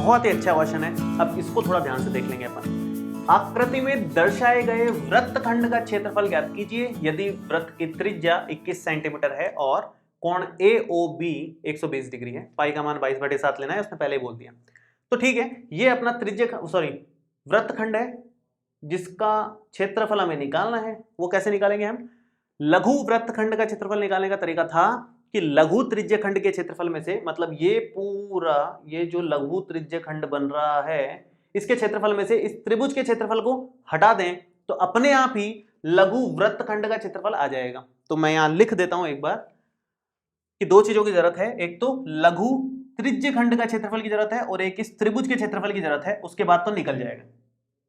बहुत ही अच्छा क्वेश्चन है। अब इसको थोड़ा ध्यान से देख लेंगे अपन। आकृति में दर्शाए गए वृत्तखंड का क्षेत्रफल ज्ञात कीजिए यदि वृत्त की त्रिज्या 21 सेंटीमीटर है और कोण AOB 120 डिग्री है। पाई का मान 22/7 लेना है, उसने पहले ही बोल दिया। तो ठीक है, ये अपना वृत्तखंड है जिसका क्षेत्रफल हमें निकालना है। वो कैसे निकालेंगे हम? लघु वृत्तखंड का क्षेत्रफल निकालने का तरीका था कि लघु त्रिज्य खंड के क्षेत्रफल में से, मतलब ये पूरा ये जो लघु त्रिज्य खंड बन रहा है इसके क्षेत्रफल में से इस त्रिभुज के क्षेत्रफल को हटा दें तो अपने आप ही लघु वृत्तखंड का क्षेत्रफल आ जाएगा। तो मैं यहां लिख देता हूं एक बार कि दो चीजों की जरूरत है, एक तो लघु त्रिज्य खंड का क्षेत्रफल की जरूरत है और एक इस त्रिभुज के क्षेत्रफल की जरूरत है, उसके बाद तो निकल जाएगा।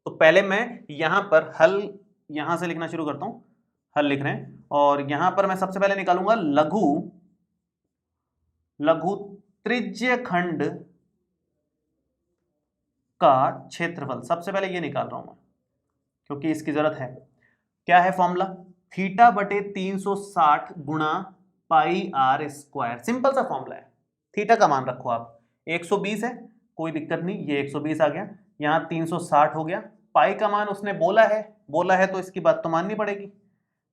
तो पहले मैं यहां पर हल यहां से लिखना शुरू करता हूं, हल लिख रहे हैं, और यहां पर मैं सबसे पहले निकालूंगा लघु त्रिज्य खंड का क्षेत्रफल। सबसे पहले ये निकाल रहा हूं मैं क्योंकि इसकी जरूरत है। क्या है फॉर्मूला? थीटा बटे 360 गुणा पाई आर स्क्वायर। सिंपल सा फॉर्मूला है। थीटा का मान रखो आप 120 है, कोई दिक्कत नहीं, ये 120 आ गया, यहां 360 हो गया। पाई का मान उसने बोला है तो इसकी बात तो माननी पड़ेगी।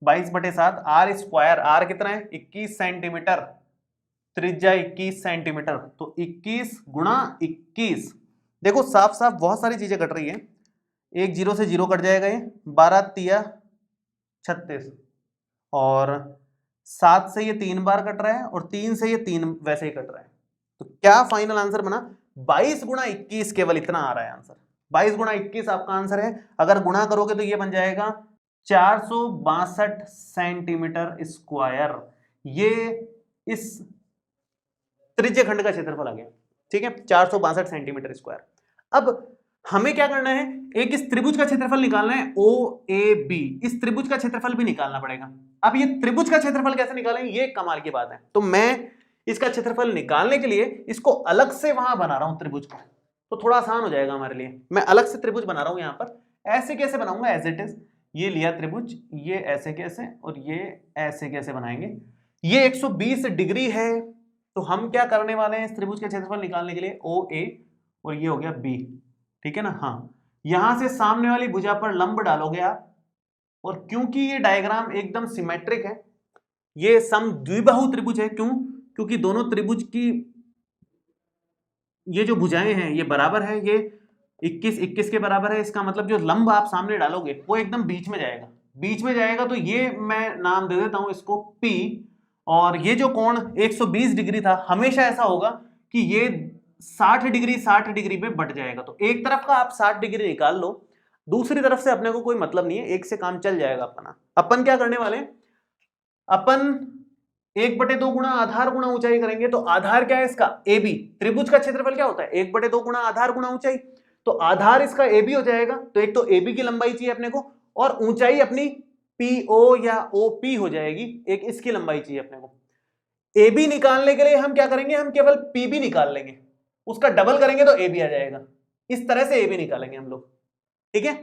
22/7 आर स्क्वायर, आर कितना है? 21 सेंटीमीटर, त्रिज्या 21 सेंटीमीटर, तो 21 गुणा 21। देखो साफ साफ बहुत सारी चीजें कट रही है, एक जीरो से जीरो कट जाएगा, ये 12 तिया 36 और 7 से ये 3 बार कट रहा है और 3 से ये 3 वैसे ही कट रहा है। तो क्या फाइनल आंसर बना? 22 गुणा 21, केवल इतना आ रहा है आंसर। 22 गुणा 21 आपका आंसर है। अगर गुणा करोगे तो ये बन जाएगा 462 सेंटीमीटर स्क्वायर। ये इस त्रिज्य खंड का क्षेत्रफल आ गया, ठीक है, 462 सेंटीमीटर स्क्वायर। अब हमें क्या करना है? एक इस त्रिभुज का क्षेत्रफल निकालना है OAB। इस त्रिभुज का क्षेत्रफल भी निकालना पड़ेगा। अब ये त्रिभुज का क्षेत्रफल कैसे निकालें, ये कमाल की बात है। तो मैं इसका क्षेत्रफल निकालने के लिए इसको अलग से वहां बना रहा हूं त्रिभुज को, तो थोड़ा आसान हो जाएगा हमारे लिए। मैं अलग से त्रिभुज बना रहा हूं यहां पर। ऐसे कैसे बनाऊंगा? एज इट इज, ये लिया त्रिभुज, ये ऐसे कैसे और ये ऐसे कैसे बनाएंगे। ये 120 डिग्री है, तो हम क्या करने वाले हैं इस त्रिभुज के क्षेत्रफल निकालने के लिए? OA और ये हो गया B, ठीक है ना। हाँ, यहां से सामने वाली भुजा पर लंब डालोगे आप, और क्योंकि ये डायग्राम एकदम सिमेट्रिक है, ये समद्विबाहु त्रिभुज है। क्यों? क्योंकि दोनों त्रिभुज की ये जो भुजाएं हैं ये बराबर है, ये 21 के बराबर है। इसका मतलब जो लंब आप सामने डालोगे वो एकदम बीच में जाएगा, बीच में जाएगा। तो ये मैं नाम दे देता हूं इसको P, और ये जो कोण 120 डिग्री था, हमेशा ऐसा होगा कि ये 60 डिग्री पे बट जाएगा। तो एक तरफ का आप 60 डिग्री निकाल लो, दूसरी तरफ से अपने को कोई मतलब नहीं है, एक से काम चल जाएगा अपना। अपन क्या करने वाले हैं? अपन 1/2 गुणा आधार गुणा ऊंचाई करेंगे। तो आधार क्या है इसका? AB। त्रिभुज का क्षेत्रफल क्या होता है? 1/2 गुणा आधार गुणा ऊंचाई। तो आधार इसका AB हो जाएगा, तो एक तो AB की लंबाई चाहिए अपने को, और ऊंचाई अपनी PO या OP हो जाएगी, एक इसकी लंबाई चाहिए अपने को। AB निकालने के लिए हम क्या करेंगे? हम केवल PB निकाल लेंगे, उसका डबल करेंगे तो AB आ जाएगा। इस तरह से AB निकालेंगे हम लोग, ठीक है।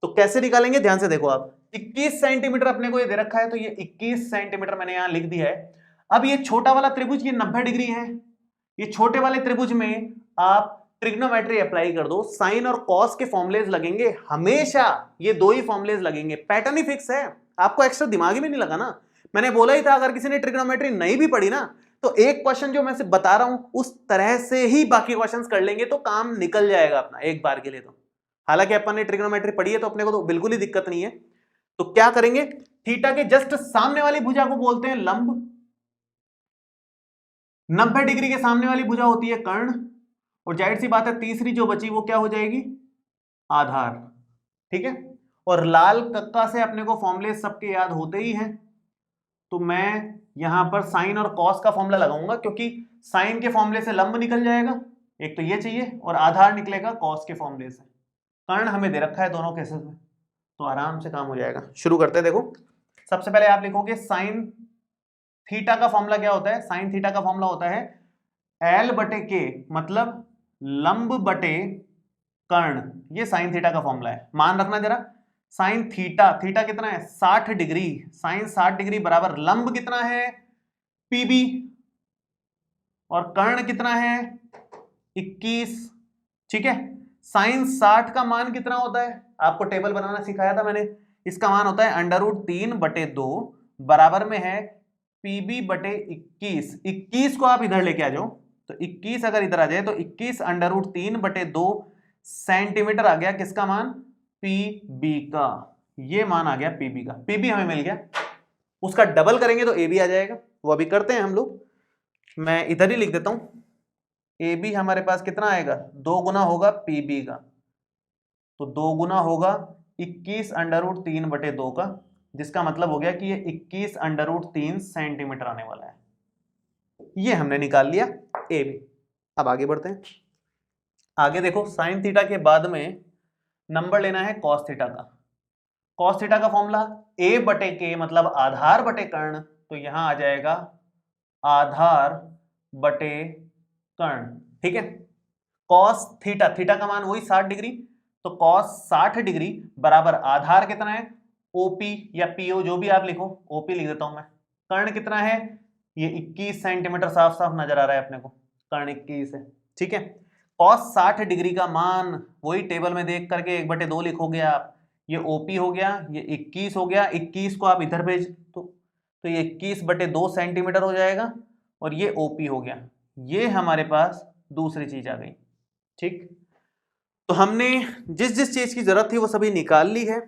तो कैसे निकालेंगे? ध्यान से देखो आप, 21 सेंटीमीटर अपने को ये दे रखा है, तो ये 21 सेंटीमीटर मैंने यहां लिख दिया है। अब ये छोटा वाला त्रिभुज ये 90 डिग्री है, ये छोटे वाले त्रिभुज में आप ट्रिग्नोमेट्री अप्लाई कर दो। साइन और कॉस के फॉर्मुलेज लगेंगे हमेशा, ये दो ही फॉर्मुलेज लगेंगे, पैटर्न ही फिक्स है, आपको एक्स्ट्रा दिमाग भी नहीं लगा ना। मैंने बोला ही था अगर किसी ने ट्रिग्नोमेट्री नहीं भी पढ़ी ना, तो एक क्वेश्चन जो मैं से बता रहा हूं उस तरह से ही बाकी क्वेश्चंस कर लेंगे तो काम निकल जाएगा अपना एक बार के लिए। तो हालांकि अपन ने ट्रिग्नोमेट्री पढ़ी है तो अपने को तो बिल्कुल ही दिक्कत नहीं है। तो क्या करेंगे? थीटा के जस्ट सामने वाली भुजा को बोलते हैं लंब, 90 डिग्री के सामने वाली भुजा होती है कर्ण, और जाहिर सी बात है तीसरी जो बची वो क्या हो जाएगी? आधार, ठीक है। और लाल कक्का से अपने को फॉर्मूले सबके याद होते ही हैं, तो मैं यहां पर साइन और कॉस का फॉर्मूला लगाऊंगा, क्योंकि साइन के फॉर्मूले से लंब निकल जाएगा, एक तो ये चाहिए, और आधार निकलेगा कॉस के फॉर्मूले से। कर्ण हमें दे रखा है दोनों केसेस में, तो आराम से काम हो जाएगा। शुरू करते हैं। देखो सबसे पहले आप लिखोगे साइन थीटा का फॉर्मूला क्या होता है? साइन थीटा का फॉर्मूला होता है L/K, मतलब लंब बटे कर्ण। ये साइन थीटा का फॉर्मूला है, मान रखना जरा। साइन थीटा, थीटा कितना है? 60 डिग्री। साइन 60 डिग्री बराबर लंब कितना है? PB, और कर्ण कितना है? 21 ठीक है। साइन 60 का मान कितना होता है, आपको टेबल बनाना सिखाया था मैंने। इसका मान होता है √3/2 बराबर में है पीबी बटे 21। 21 को आप इधर लेके आ जाओ, तो 21 अगर इधर आ जाए तो 21 √3/2 सेंटीमीटर आ गया। किसका मान? पीबी का। ये मान आ गया पीबी का। पीबी हमें मिल गया, उसका डबल करेंगे तो एबी आ जाएगा। वो अभी करते हैं हम लोग, मैं इधर ही लिख देता हूं। ए बी हमारे पास कितना आएगा, 2 गुना होगा पीबी का, तो 2 गुना होगा 21 √3/2 का, जिसका मतलब हो गया कि ये 21 √3 सेंटीमीटर आने वाला है। ये हमने निकाल लिया ए बी। अब आगे बढ़ते हैं। आगे देखो, साइन थीटा के बाद में नंबर लेना है कॉस थीटा का। कॉस थीटा का फॉर्मूला ए बटे के मतलब आधार बटे कर्ण, तो यहां आ जाएगा आधार बटे कर्ण। ठीक है। कॉस थीटा, थीटा का मान वही 60 डिग्री, तो कॉस 60 डिग्री बराबर आधार कितना है, ओपी या पीओ जो भी आप लिखो, ओपी लिख देता हूं मैं। कर्ण कितना है, ये 21 सेंटीमीटर साफ साफ नजर आ रहा है अपने को, कर्ण 21 है। ठीक है। कॉस 60 डिग्री का मान वही टेबल में देख करके 1/2 लिखोगे आप। ये ओपी हो गया, ये 21 हो गया, 21 को आप इधर भेज तो ये 21/2 सेंटीमीटर हो जाएगा, और ये ओपी हो गया। ये हमारे पास दूसरी चीज आ गई। ठीक, तो हमने जिस जिस चीज की जरूरत थी वो सभी निकाल ली है।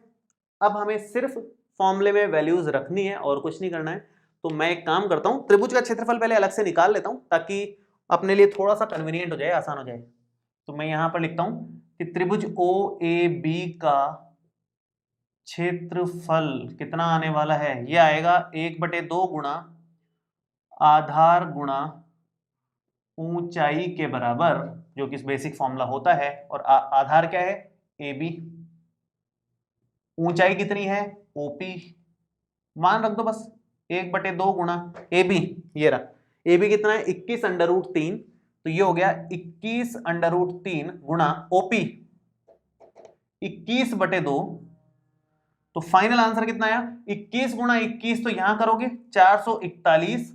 अब हमें सिर्फ फॉर्मूले में वैल्यूज रखनी है और कुछ नहीं करना है। तो मैं एक काम करता हूं, त्रिभुज का क्षेत्रफल पहले अलग से निकाल लेता हूं ताकि अपने लिए थोड़ा सा कन्वीनियंट हो जाए, आसान हो जाए। तो मैं यहां पर लिखता हूं कि त्रिभुज ओ ए बी का क्षेत्रफल कितना आने वाला है, यह आएगा 1/2 गुणा आधार गुणा ऊंचाई के बराबर, जो कि बेसिक फॉर्मूला होता है। और आधार क्या है, ए बी। ऊंचाई कितनी है, ओपी। मान रख दो बस, 1/2 गुणा ए बी, ये रहा। ए बी कितना है, 21 √3, तो ये हो गया 21 √3 गुणा ओपी 21/2। तो फाइनल आंसर कितना आया, 21 गुणा 21, तो यहां करोगे 441,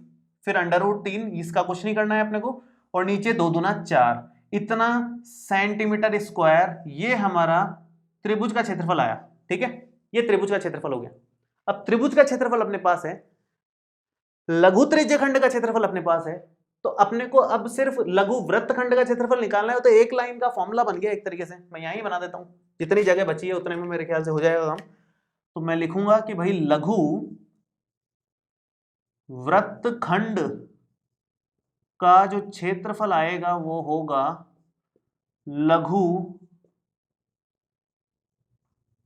फिर √3, इसका कुछ नहीं करना है अपने को, और नीचे 2 दूना 4, इतना सेंटीमीटर स्क्वायर। ये हमारा त्रिभुज का क्षेत्रफल आया। ठीक है, ये त्रिभुज का क्षेत्रफल हो गया। अब त्रिभुज का क्षेत्रफल अपने पास है, लघु त्रिज्यखंड का क्षेत्रफल अपने पास है, तो अपने को अब सिर्फ लघु वृत्तखंड का क्षेत्रफल निकालना है। तो एक लाइन का फॉर्मूला बन गया एक तरीके से। मैं यहीं बना देता हूं, जितनी जगह बची है उतने में मेरे ख्याल से हो जाएगा काम। तो मैं लिखूंगा कि भाई लघु वृत्तखंड का जो क्षेत्रफल आएगा वो होगा लघु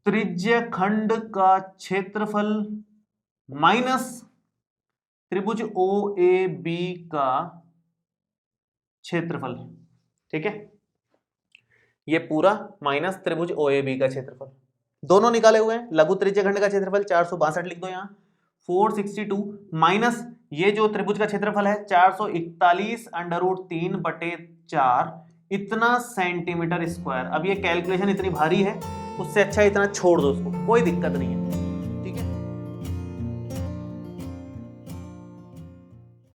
त्रिज्यखंड का क्षेत्रफल माइनस त्रिभुज ओ ए बी का क्षेत्रफल। ठीक है, ये पूरा माइनस त्रिभुज ओ ए बी का क्षेत्रफल, दोनों निकाले हुए हैं। लघु त्रिज्यखंड का क्षेत्रफल 462 लिख दो यहां, 462 माइनस ये जो त्रिभुज का क्षेत्रफल है 441 √3/4, इतना सेंटीमीटर स्क्वायर। अब ये कैलकुलेशन इतनी भारी है, उससे अच्छा इतना छोड़ दो उसको, कोई दिक्कत नहीं है।